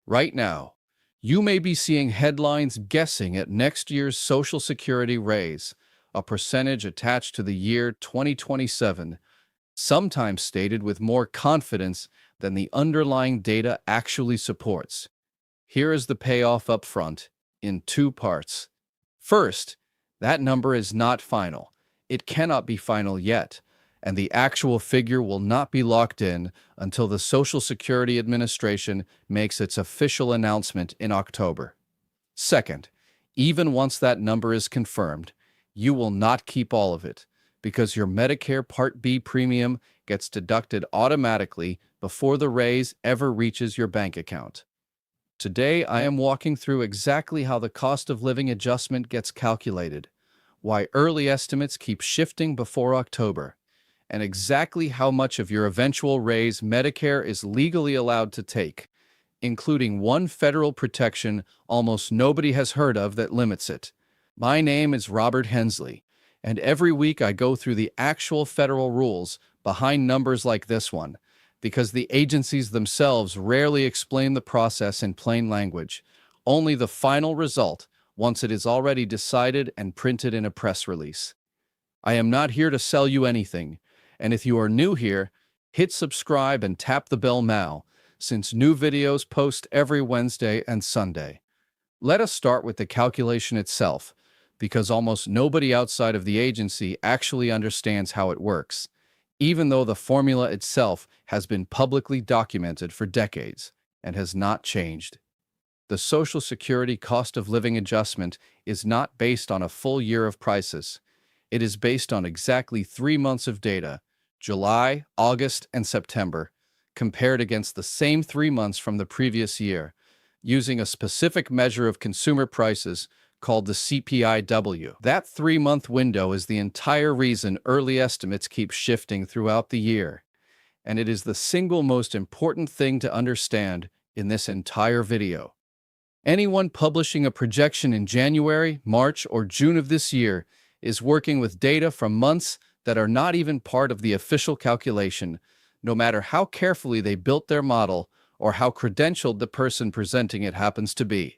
Right now, you may be seeing headlines guessing at next year's Social Security raise, a percentage attached to the year 2027, sometimes stated with more confidence than the underlying data actually supports. Here is the payoff up front, in two parts. First, that number is not final. It cannot be final yet, and the actual figure will not be locked in until the Social Security Administration makes its official announcement in October. Second, even once that number is confirmed, you will not keep all of it, because your Medicare Part B premium gets deducted automatically before the raise ever reaches your bank account. Today, I am walking through exactly how the cost of living adjustment gets calculated, why early estimates keep shifting before October, and exactly how much of your eventual raise Medicare is legally allowed to take, including one federal protection almost nobody has heard of that limits it. My name is Robert Hensley, and every week I go through the actual federal rules behind numbers like this one, because the agencies themselves rarely explain the process in plain language, only the final result once it is already decided and printed in a press release. I am not here to sell you anything, and if you are new here, hit subscribe and tap the bell now, since new videos post every Wednesday and Sunday. Let us start with the calculation itself, because almost nobody outside of the agency actually understands how it works, even though the formula itself has been publicly documented for decades and has not changed. The Social Security cost of living adjustment is not based on a full year of prices. It is based on exactly 3 months of data, July, August, and September, compared against the same 3 months from the previous year, using a specific measure of consumer prices called the cpi-w. That 3-month window is the entire reason early estimates keep shifting throughout the year, and it is the single most important thing to understand in this entire video. Anyone publishing a projection in January, March, or June of this year is working with data from months that are not even part of the official calculation, no matter how carefully they built their model or how credentialed the person presenting it happens to be.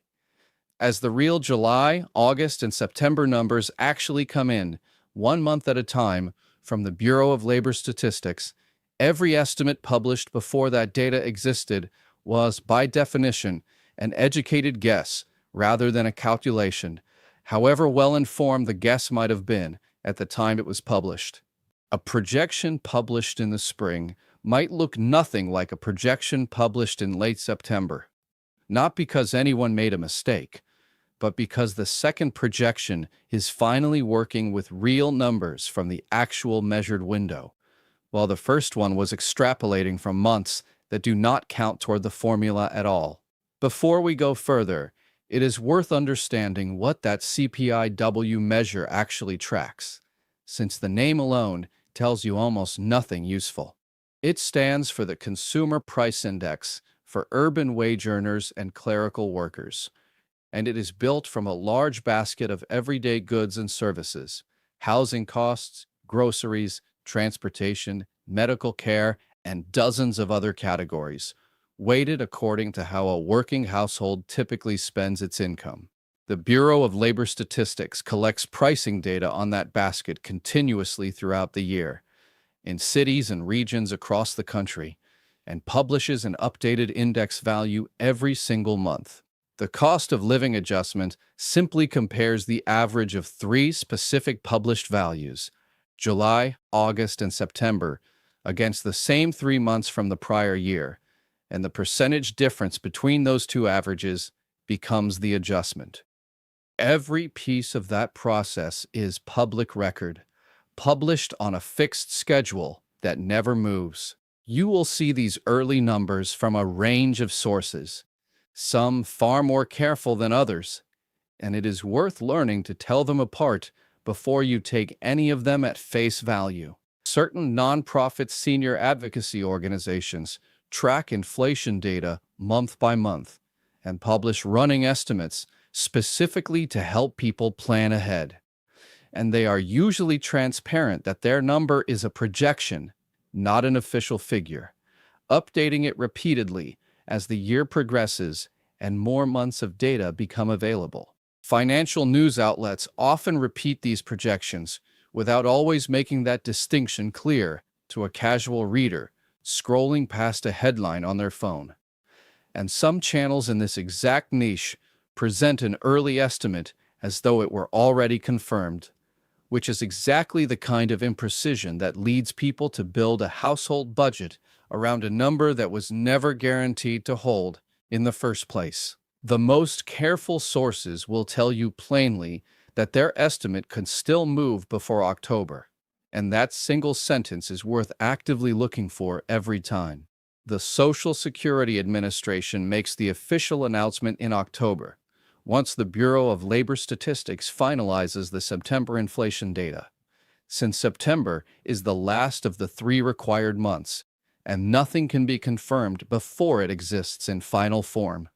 As the real July, August, and September numbers actually come in, 1 month at a time, from the Bureau of Labor Statistics, every estimate published before that data existed was, by definition, an educated guess rather than a calculation, however well-informed the guess might have been at the time it was published. A projection published in the spring might look nothing like a projection published in late September, not because anyone made a mistake, but because the second projection is finally working with real numbers from the actual measured window, while the first one was extrapolating from months that do not count toward the formula at all. Before we go further, it is worth understanding what that cpi-w measure actually tracks, since the name alone tells you almost nothing useful. It stands for the Consumer Price Index for urban wage earners and clerical workers, and it is built from a large basket of everyday goods and services, housing costs, groceries, transportation, medical care, and dozens of other categories, weighted according to how a working household typically spends its income. The Bureau of Labor Statistics collects pricing data on that basket continuously throughout the year, in cities and regions across the country, and publishes an updated index value every single month. The cost of living adjustment simply compares the average of 3 specific published values, July, August, and September, against the same 3 months from the prior year, and the percentage difference between those two averages becomes the adjustment. Every piece of that process is public record, published on a fixed schedule that never moves. You will see these early numbers from a range of sources, some far more careful than others, and it is worth learning to tell them apart before you take any of them at face value. Certain nonprofit senior advocacy organizations track inflation data month by month and publish running estimates specifically to help people plan ahead. And they are usually transparent that their number is a projection, not an official figure, updating it repeatedly as the year progresses and more months of data become available. Financial news outlets often repeat these projections without always making that distinction clear to a casual reader scrolling past a headline on their phone. And some channels in this exact niche present an early estimate as though it were already confirmed, which is exactly the kind of imprecision that leads people to build a household budget around a number that was never guaranteed to hold in the first place. The most careful sources will tell you plainly that their estimate could still move before October, and that single sentence is worth actively looking for every time. The Social Security Administration makes the official announcement in October, once the Bureau of Labor Statistics finalizes the September inflation data. Since September is the last of the 3 required months, and nothing can be confirmed before it exists in final form.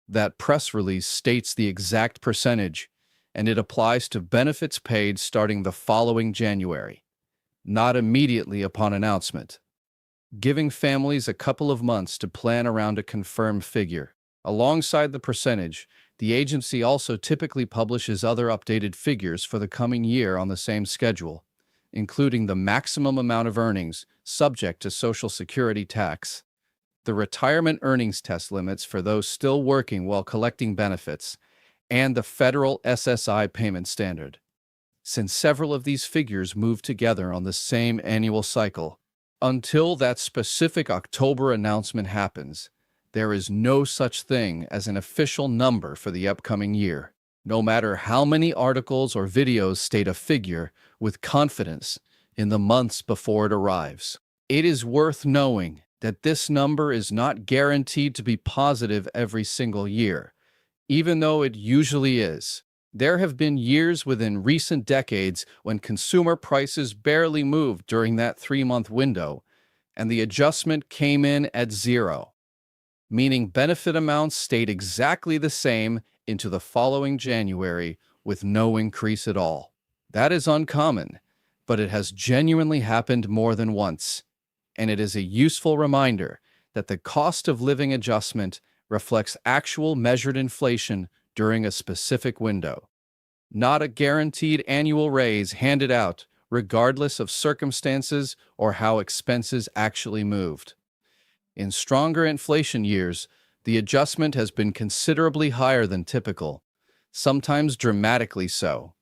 That press release states the exact percentage, and it applies to benefits paid starting the following January, not immediately upon announcement, giving families a couple of months to plan around a confirmed figure. Alongside the percentage, the agency also typically publishes other updated figures for the coming year on the same schedule, including the maximum amount of earnings subject to Social Security tax, the retirement earnings test limits for those still working while collecting benefits, and the federal SSI payment standard. Since several of these figures move together on the same annual cycle, until that specific October announcement happens, there is no such thing as an official number for the upcoming year, no matter how many articles or videos state a figure with confidence in the months before it arrives. It is worth knowing that this number is not guaranteed to be positive every single year, even though it usually is. There have been years within recent decades when consumer prices barely moved during that 3-month window, and the adjustment came in at 0, meaning benefit amounts stayed exactly the same into the following January with no increase at all. That is uncommon, but it has genuinely happened more than once, and it is a useful reminder that the cost of living adjustment reflects actual measured inflation during a specific window, not a guaranteed annual raise handed out regardless of circumstances or how expenses actually moved. In stronger inflation years, the adjustment has been considerably higher than typical, sometimes dramatically so.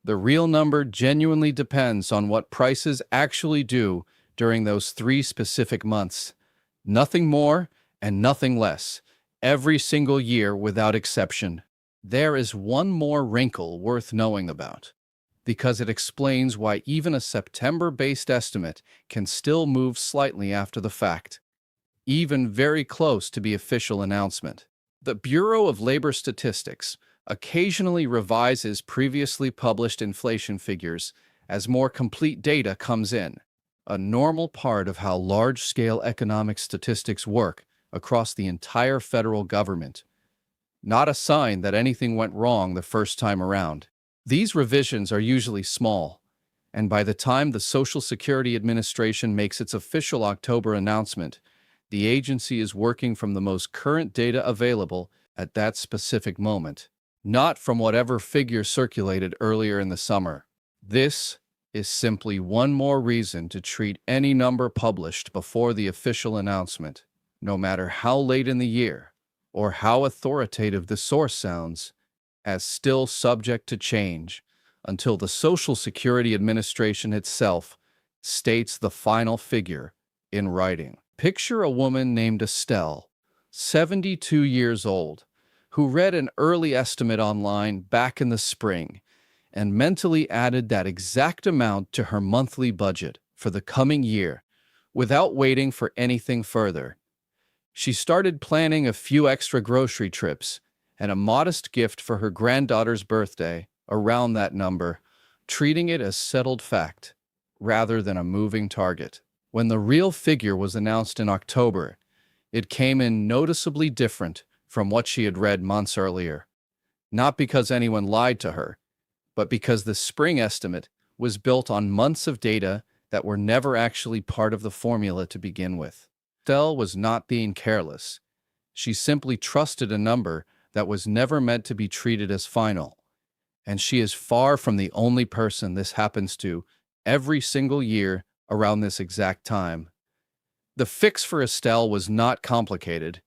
The real number genuinely depends on what prices actually do during those 3 specific months. Nothing more and nothing less, every single year without exception. There is one more wrinkle worth knowing about, because it explains why even a September-based estimate can still move slightly after the fact, even very close to the official announcement. The Bureau of Labor Statistics occasionally revises previously published inflation figures as more complete data comes in, a normal part of how large-scale economic statistics work across the entire federal government, not a sign that anything went wrong the first time around. These revisions are usually small, and by the time the Social Security Administration makes its official October announcement, the agency is working from the most current data available at that specific moment, not from whatever figure circulated earlier in the summer. This is simply one more reason to treat any number published before the official announcement, no matter how late in the year or how authoritative the source sounds, as still subject to change until the Social Security Administration itself states the final figure in writing. Picture a woman named Estelle, 72 years old, who read an early estimate online back in the spring and mentally added that exact amount to her monthly budget for the coming year without waiting for anything further. She started planning a few extra grocery trips and a modest gift for her granddaughter's birthday around that number, treating it as settled fact rather than a moving target. When the real figure was announced in October, it came in noticeably different from what she had read months earlier. Not because anyone lied to her, but because the spring estimate was built on months of data that were never actually part of the formula to begin with. Estelle was not being careless. She simply trusted a number that was never meant to be treated as final. And she is far from the only person this happens to every single year around this exact time. The fix for Estelle was not complicated.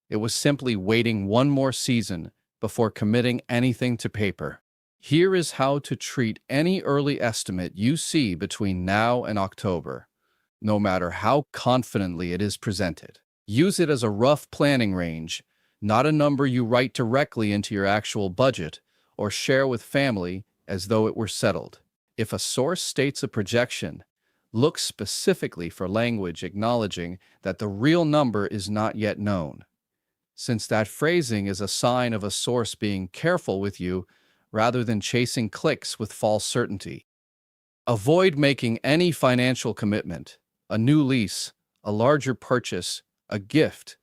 It was simply waiting one more season before committing anything to paper. Here is how to treat any early estimate you see between now and October, no matter how confidently it is presented. Use it as a rough planning range, not a number you write directly into your actual budget or share with family as though it were settled. If a source states a projection, look specifically for language acknowledging that the real number is not yet known, since that phrasing is a sign of a source being careful with you rather than chasing clicks with false certainty. Avoid making any financial commitment, a new lease, a larger purchase, a gift,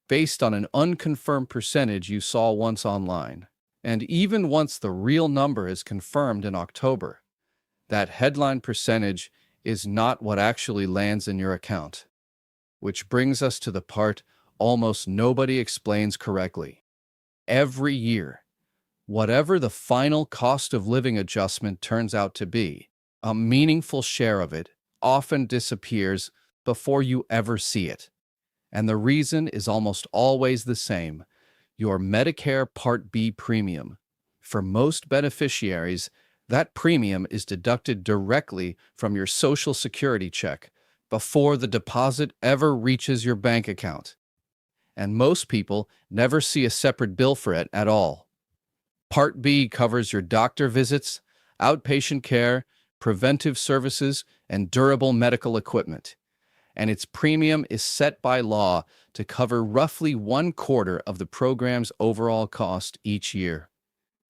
based on an unconfirmed percentage you saw once online. And even once the real number is confirmed in October, that headline percentage is not what actually lands in your account. Which brings us to the part almost nobody explains correctly. Every year, whatever the final cost of living adjustment turns out to be, a meaningful share of it often disappears before you ever see it. And the reason is almost always the same: your Medicare Part B premium. For most beneficiaries, that premium is deducted directly from your Social Security check before the deposit ever reaches your bank account. And most people never see a separate bill for it at all. Part B covers your doctor visits, outpatient care, preventive services, and durable medical equipment. And its premium is set by law to cover roughly 1/4 of the program's overall cost each year,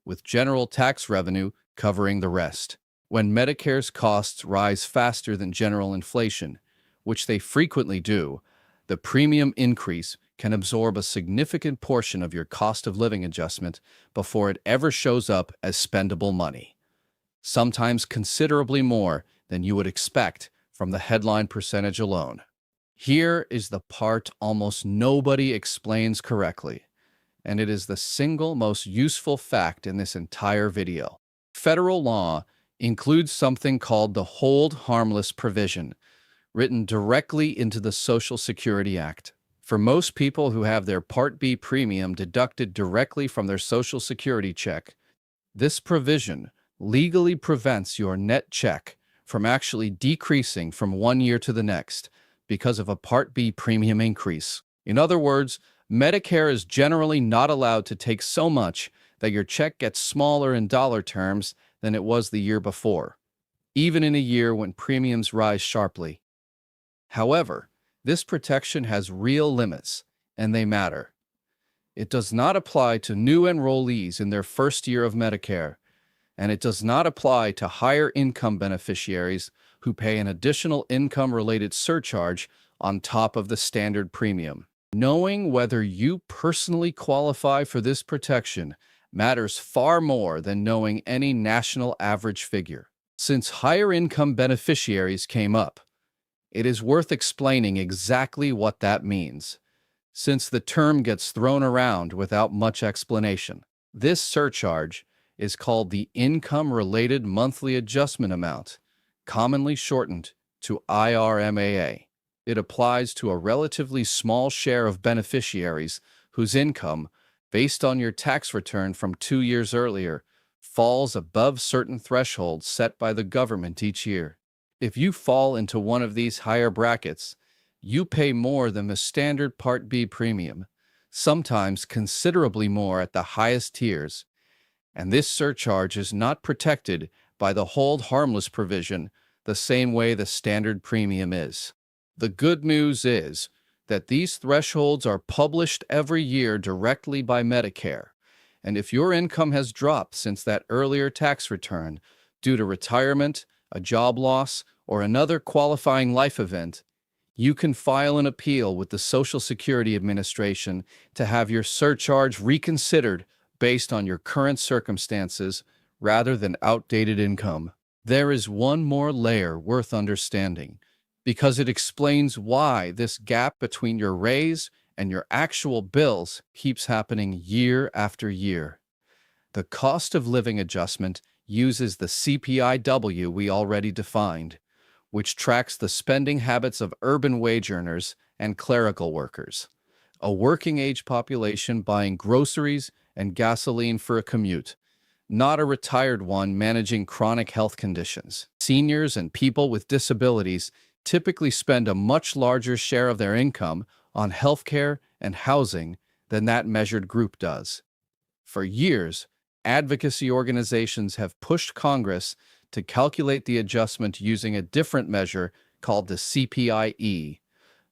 with general tax revenue covering the rest. When Medicare's costs rise faster than general inflation, which they frequently do, the premium increase can absorb a significant portion of your cost of living adjustment before it ever shows up as spendable money, sometimes considerably more than you would expect from the headline percentage alone. Here is the part almost nobody explains correctly, and it is the single most useful fact in this entire video. Federal law includes something called the Hold Harmless provision, written directly into the Social Security Act. For most people who have their Part B premium deducted directly from their Social Security check, this provision legally prevents your net check from actually decreasing from one year to the next because of a Part B premium increase. In other words, Medicare is generally not allowed to take so much that your check gets smaller in dollar terms than it was the year before, even in a year when premiums rise sharply. However, this protection has real limits, and they matter. It does not apply to new enrollees in their first year of Medicare, and it does not apply to higher income beneficiaries who pay an additional income-related surcharge on top of the standard premium. Knowing whether you personally qualify for this protection matters far more than knowing any national average figure. Since higher income beneficiaries came up, it is worth explaining exactly what that means, since the term gets thrown around without much explanation. This surcharge is called the Income-Related Monthly Adjustment Amount, commonly shortened to IRMAA. It applies to a relatively small share of beneficiaries whose income, based on your tax return from 2 years earlier, falls above certain thresholds set by the government each year. If you fall into one of these higher brackets, you pay more than the standard Part B premium, sometimes considerably more at the highest tiers, and this surcharge is not protected by the Hold Harmless provision the same way the standard premium is. The good news is that these thresholds are published every year directly by Medicare, and if your income has dropped since that earlier tax return due to retirement, a job loss, or another qualifying life event, you can file an appeal with the Social Security Administration to have your surcharge reconsidered based on your current circumstances rather than outdated income. There is one more layer worth understanding, because it explains why this gap between your raise and your actual bills keeps happening year after year. The cost of living adjustment uses the cpi-w we already defined, which tracks the spending habits of urban wage earners and clerical workers, a working-age population buying groceries and gasoline for a commute, not a retired one managing chronic health conditions. Seniors and people with disabilities typically spend a much larger share of their income on healthcare and housing than that measured group does. For years, advocacy organizations have pushed Congress to calculate the adjustment using a different measure called the cpi-e,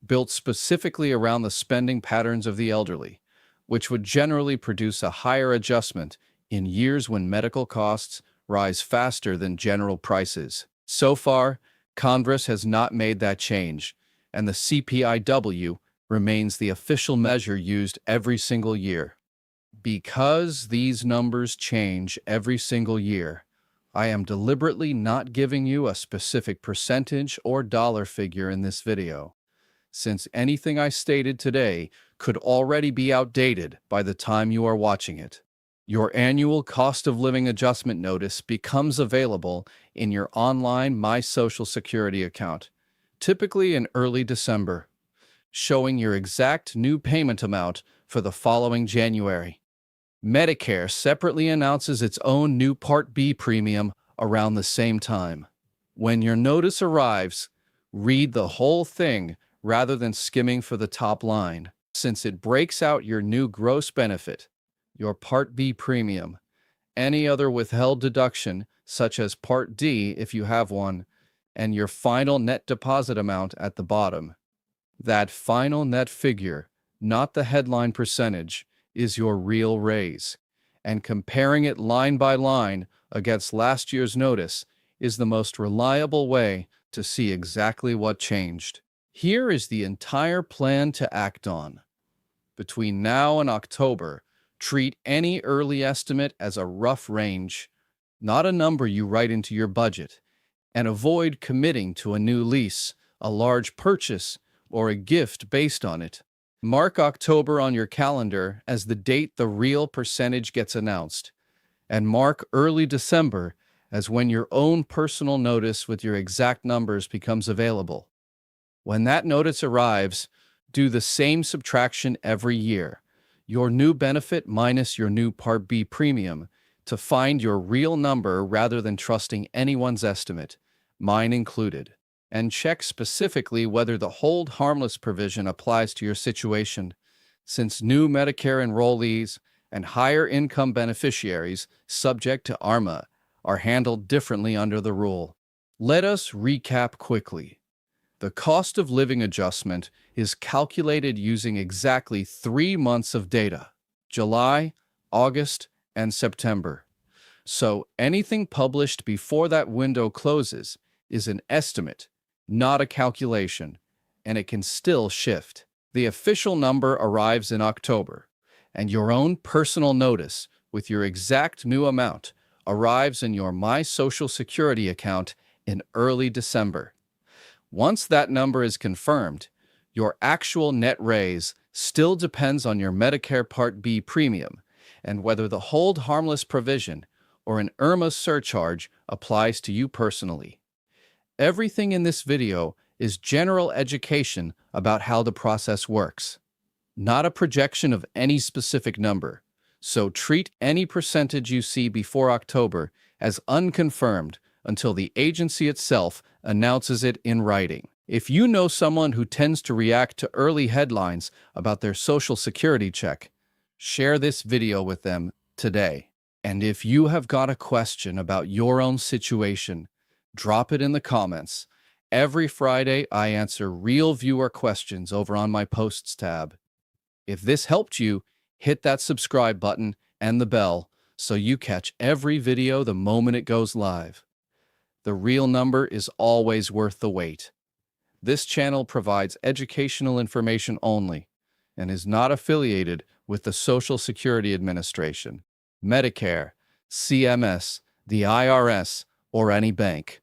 built specifically around the spending patterns of the elderly, which would generally produce a higher adjustment in years when medical costs rise faster than general prices. So far, Congress has not made that change, and the cpi-w remains the official measure used every single year. Because these numbers change every single year, I am deliberately not giving you a specific percentage or dollar figure in this video, since anything I stated today could already be outdated by the time you are watching it. Your annual cost of living adjustment notice becomes available in your online My Social Security account, typically in early December, showing your exact new payment amount for the following January. Medicare separately announces its own new Part B premium around the same time. When your notice arrives, read the whole thing rather than skimming for the top line, since it breaks out your new gross benefit, your Part B premium, any other withheld deduction, such as Part D if you have one, and your final net deposit amount at the bottom. That final net figure, not the headline percentage, is your real raise, and comparing it line by line against last year's notice is the most reliable way to see exactly what changed. Here is the entire plan to act on. Between now and October, treat any early estimate as a rough range, not a number you write into your budget, and avoid committing to a new lease, a large purchase, or a gift based on it. Mark October on your calendar as the date the real percentage gets announced, and mark early December as when your own personal notice with your exact numbers becomes available. When that notice arrives, do the same subtraction every year, your new benefit minus your new Part B premium, to find your real number rather than trusting anyone's estimate, mine included. And check specifically whether the hold harmless provision applies to your situation, since new Medicare enrollees and higher income beneficiaries subject to IRMAA are handled differently under the rule. Let us recap quickly. The cost of living adjustment is calculated using exactly 3 months of data: July, August, and September. So anything published before that window closes is an estimate, not a calculation, and it can still shift. The official number arrives in October, and your own personal notice with your exact new amount arrives in your My Social Security account in early December. Once that number is confirmed, your actual net raise still depends on your Medicare Part B premium and whether the hold harmless provision or an IRMAA surcharge applies to you personally. Everything in this video is general education about how the process works, not a projection of any specific number, so treat any percentage you see before October as unconfirmed until the agency itself announces it in writing. If you know someone who tends to react to early headlines about their Social Security check, share this video with them today. And if you have got a question about your own situation, drop it in the comments. Every Friday, I answer real viewer questions over on my Posts tab. If this helped you, hit that subscribe button and the bell so you catch every video the moment it goes live. The real number is always worth the wait. This channel provides educational information only and is not affiliated with the Social Security Administration, Medicare, CMS, the IRS, or any bank.